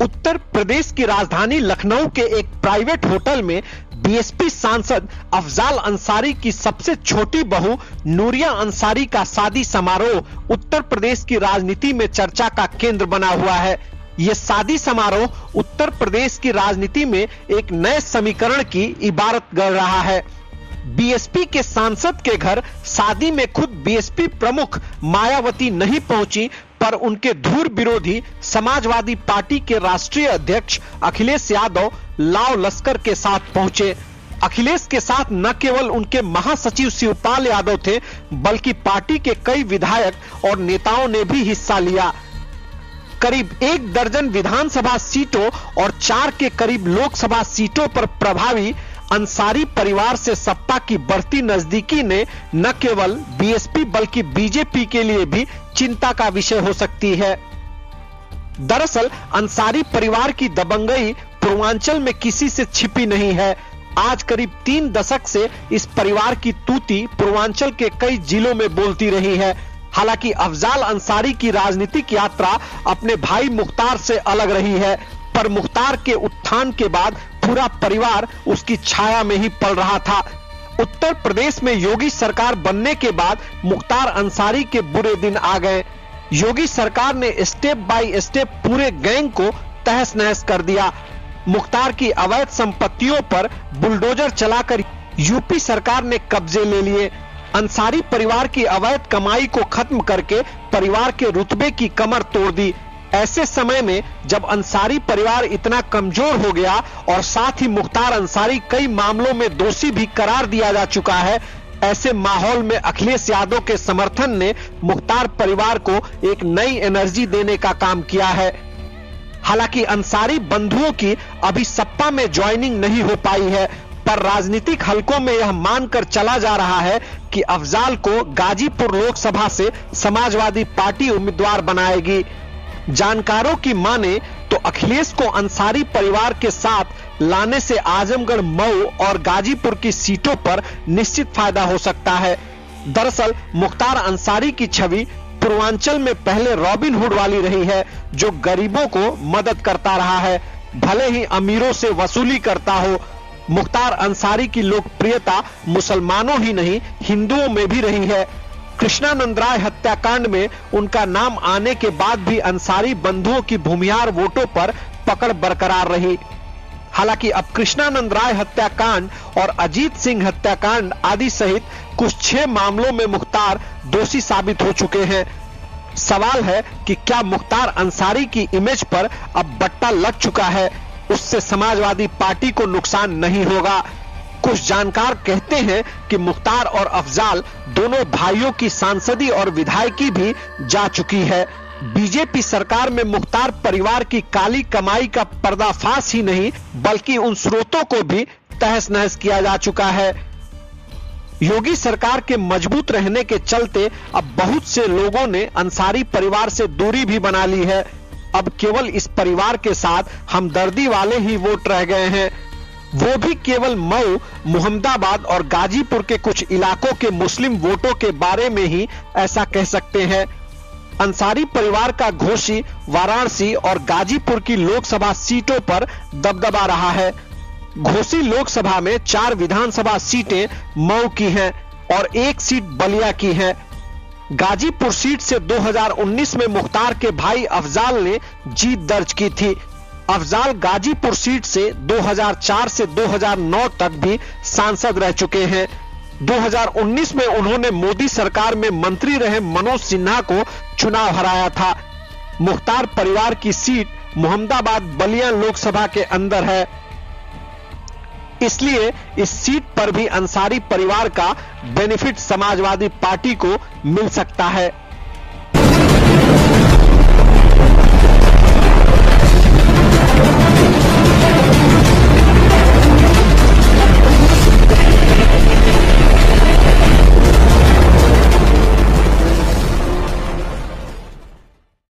उत्तर प्रदेश की राजधानी लखनऊ के एक प्राइवेट होटल में बीएसपी सांसद अफजाल अंसारी की सबसे छोटी बहू नूरिया अंसारी का शादी समारोह उत्तर प्रदेश की राजनीति में चर्चा का केंद्र बना हुआ है। यह शादी समारोह उत्तर प्रदेश की राजनीति में एक नए समीकरण की इबारत गढ़ रहा है। बीएसपी के सांसद के घर शादी में खुद बीएसपी प्रमुख मायावती नहीं पहुंची, पर उनके धुर विरोधी समाजवादी पार्टी के राष्ट्रीय अध्यक्ष अखिलेश यादव लाव लश्कर के साथ पहुंचे। अखिलेश के साथ न केवल उनके महासचिव शिवपाल यादव थे, बल्कि पार्टी के कई विधायक और नेताओं ने भी हिस्सा लिया। करीब 1 दर्जन विधानसभा सीटों और 4 के करीब लोकसभा सीटों पर प्रभावी अंसारी परिवार से सपा की बढ़ती नजदीकी ने न केवल बीएसपी बल्कि बीजेपी के लिए भी चिंता का विषय हो सकती है। दरअसल अंसारी परिवार की दबंगई पूर्वांचल में किसी से छिपी नहीं है। आज करीब 3 दशक से इस परिवार की तूती पूर्वांचल के कई जिलों में बोलती रही है। हालांकि अफजाल अंसारी की राजनीतिक यात्रा अपने भाई मुख्तार से अलग रही है, पर मुख्तार के उत्थान के बाद पूरा परिवार उसकी छाया में ही पल रहा था। उत्तर प्रदेश में योगी सरकार बनने के बाद मुख्तार अंसारी के बुरे दिन आ गए। योगी सरकार ने स्टेप बाय स्टेप पूरे गैंग को तहस नहस कर दिया। मुख्तार की अवैध संपत्तियों पर बुलडोजर चलाकर यूपी सरकार ने कब्जे ले लिए। अंसारी परिवार की अवैध कमाई को खत्म करके परिवार के रुतबे की कमर तोड़ दी। ऐसे समय में जब अंसारी परिवार इतना कमजोर हो गया और साथ ही मुख्तार अंसारी कई मामलों में दोषी भी करार दिया जा चुका है, ऐसे माहौल में अखिलेश यादव के समर्थन ने मुख्तार परिवार को एक नई एनर्जी देने का काम किया है। हालांकि अंसारी बंधुओं की अभी सपा में ज्वाइनिंग नहीं हो पाई है, पर राजनीतिक हलकों में यह मानकर चला जा रहा है कि अफजाल को गाजीपुर लोकसभा से समाजवादी पार्टी उम्मीदवार बनाएगी। जानकारों की माने तो अखिलेश को अंसारी परिवार के साथ लाने से आजमगढ़, मऊ और गाजीपुर की सीटों पर निश्चित फायदा हो सकता है। दरअसल मुख्तार अंसारी की छवि पूर्वांचल में पहले रॉबिन हुड वाली रही है, जो गरीबों को मदद करता रहा है, भले ही अमीरों से वसूली करता हो। मुख्तार अंसारी की लोकप्रियता मुसलमानों ही नहीं हिंदुओं में भी रही है। कृष्णानंद राय हत्याकांड में उनका नाम आने के बाद भी अंसारी बंधुओं की भूमिहार वोटों पर पकड़ बरकरार रही। हालांकि अब कृष्णानंद राय हत्याकांड और अजीत सिंह हत्याकांड आदि सहित कुछ 6 मामलों में मुख्तार दोषी साबित हो चुके हैं। सवाल है कि क्या मुख्तार अंसारी की इमेज पर अब बट्टा लग चुका है, उससे समाजवादी पार्टी को नुकसान नहीं होगा। कुछ जानकार कहते हैं कि मुख्तार और अफजाल दोनों भाइयों की सांसदी और विधायकी भी जा चुकी है। बीजेपी सरकार में मुख्तार परिवार की काली कमाई का पर्दाफाश ही नहीं, बल्कि उन स्रोतों को भी तहस नहस किया जा चुका है। योगी सरकार के मजबूत रहने के चलते अब बहुत से लोगों ने अंसारी परिवार से दूरी भी बना ली है। अब केवल इस परिवार के साथ हमदर्दी वाले ही वोट रह गए हैं, वो भी केवल मऊ, मोहम्मदाबाद और गाजीपुर के कुछ इलाकों के मुस्लिम वोटों के बारे में ही ऐसा कह सकते हैं। अंसारी परिवार का घोसी, वाराणसी और गाजीपुर की लोकसभा सीटों पर दबदबा रहा है। घोसी लोकसभा में 4 विधानसभा सीटें मऊ की हैं और 1 सीट बलिया की है। गाजीपुर सीट से 2019 में मुख्तार के भाई अफजाल ने जीत दर्ज की थी। अफजाल गाजीपुर सीट से 2004 से 2009 तक भी सांसद रह चुके हैं। 2019 में उन्होंने मोदी सरकार में मंत्री रहे मनोज सिन्हा को चुनाव हराया था। मुख्तार परिवार की सीट मोहम्मदाबाद बलिया लोकसभा के अंदर है, इसलिए इस सीट पर भी अंसारी परिवार का बेनिफिट समाजवादी पार्टी को मिल सकता है।